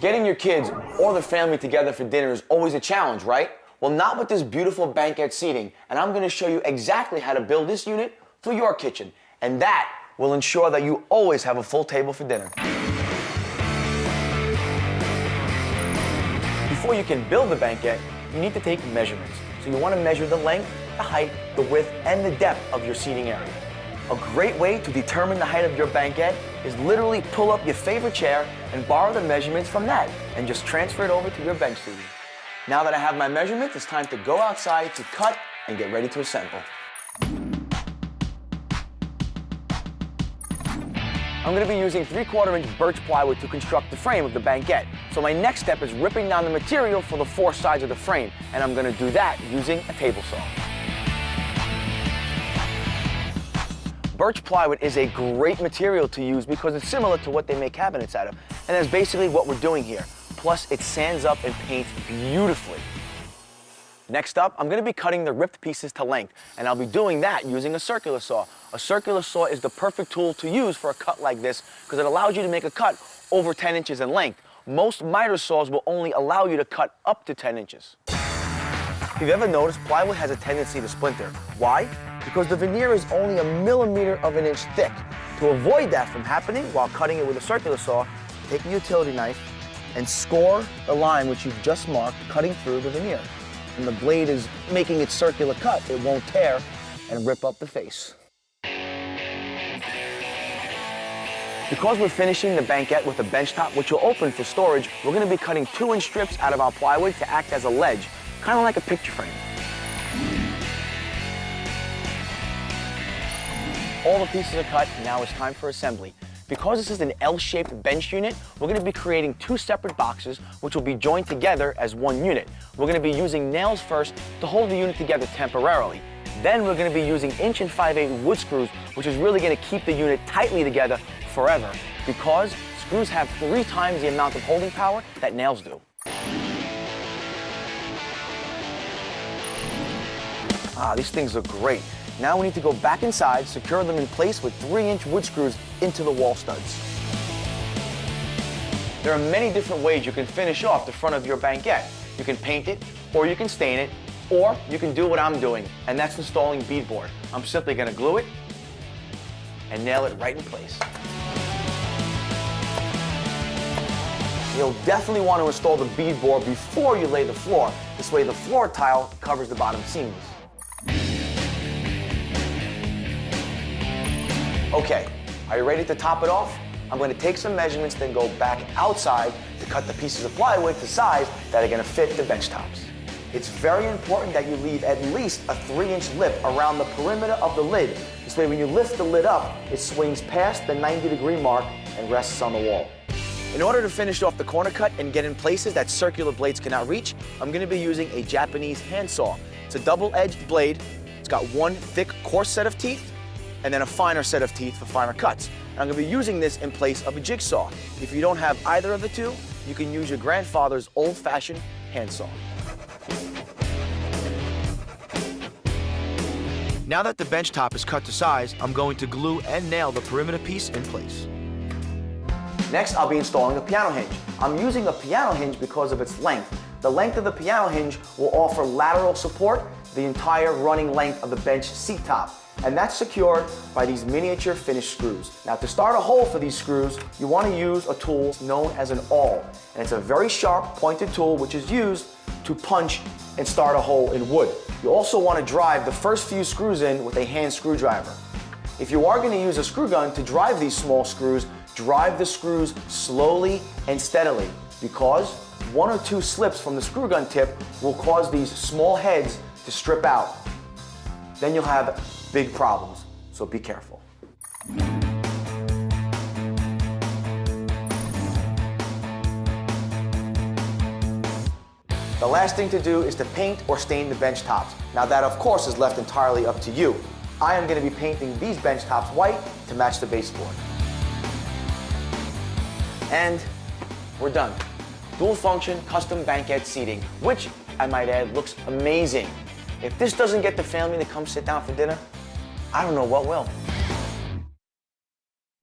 Getting your kids or the family together for dinner is always a challenge, right? Well, not with this beautiful banquette seating, and I'm gonna show you exactly how to build this unit for your kitchen, and that will ensure that you always have a full table for dinner. Before you can build the banquette, you need to take measurements. So you wanna measure the length, the height, the width, and the depth of your seating area. A great way to determine the height of your banquette is literally pull up your favorite chair and borrow the measurements from that and just transfer it over to your bench seating. Now that I have my measurements, it's time to go outside to cut and get ready to assemble. I'm going to be using 3/4 inch birch plywood to construct the frame of the banquette. So my next step is ripping down the material for the 4 sides of the frame, and I'm going to do that using a table saw. Birch plywood is a great material to use because it's similar to what they make cabinets out of, and that's basically what we're doing here. Plus, it sands up and paints beautifully. Next up, I'm going to be cutting the ripped pieces to length, and I'll be doing that using a circular saw. A circular saw is the perfect tool to use for a cut like this because it allows you to make a cut over 10 inches in length. Most miter saws will only allow you to cut up to 10 inches. If you've ever noticed, plywood has a tendency to splinter. Why? Because the veneer is only 1/mm of an inch thick. To avoid that from happening while cutting it with a circular saw, take a utility knife and score the line which you've just marked, cutting through the veneer. And the blade is making its circular cut. It won't tear and rip up the face. Because we're finishing the banquette with a bench top, which will open for storage, we're going to be cutting 2-inch strips out of our plywood to act as a ledge, kind of like a picture frame. All the pieces are cut, and now it's time for assembly. Because this is an L-shaped bench unit, we're going to be creating 2 separate boxes, which will be joined together as one unit. We're going to be using nails first to hold the unit together temporarily. Then we're going to be using 1 5/8" wood screws, which is really going to keep the unit tightly together forever, because screws have 3 times the amount of holding power that nails do. These things look great. Now we need to go back inside, secure them in place with 3-inch wood screws into the wall studs. There are many different ways you can finish off the front of your banquette. You can paint it, or you can stain it, or you can do what I'm doing, and that's installing beadboard. I'm simply going to glue it and nail it right in place. You'll definitely want to install the beadboard before you lay the floor. This way the floor tile covers the bottom seams. Okay, are you ready to top it off? I'm going to take some measurements, then go back outside to cut the pieces of plywood to size that are going to fit the bench tops. It's very important that you leave at least a 3-inch lip around the perimeter of the lid. This way when you lift the lid up, it swings past the 90-degree mark and rests on the wall. In order to finish off the corner cut and get in places that circular blades cannot reach, I'm going to be using a Japanese handsaw. It's a double-edged blade. It's got 1 thick, coarse set of teeth, and then a finer set of teeth for finer cuts. And I'm going to be using this in place of a jigsaw. If you don't have either of the two, you can use your grandfather's old-fashioned handsaw. Now that the bench top is cut to size, I'm going to glue and nail the perimeter piece in place. Next, I'll be installing a piano hinge. I'm using a piano hinge because of its length. The length of the piano hinge will offer lateral support the entire running length of the bench seat top. And that's secured by these miniature finished screws. Now, to start a hole for these screws, you want to use a tool known as an awl. And it's a very sharp, pointed tool which is used to punch and start a hole in wood. You also want to drive the first few screws in with a hand screwdriver. If you are going to use a screw gun to drive these small screws, drive the screws slowly and steadily, because 1 or 2 slips from the screw gun tip will cause these small heads to strip out. Then you'll have big problems, so be careful. The last thing to do is to paint or stain the bench tops. Now that, of course, is left entirely up to you. I am going to be painting these bench tops white to match the baseboard. And we're done. Dual function custom banquette seating, which, I might add, looks amazing. If this doesn't get the family to come sit down for dinner, I don't know what will.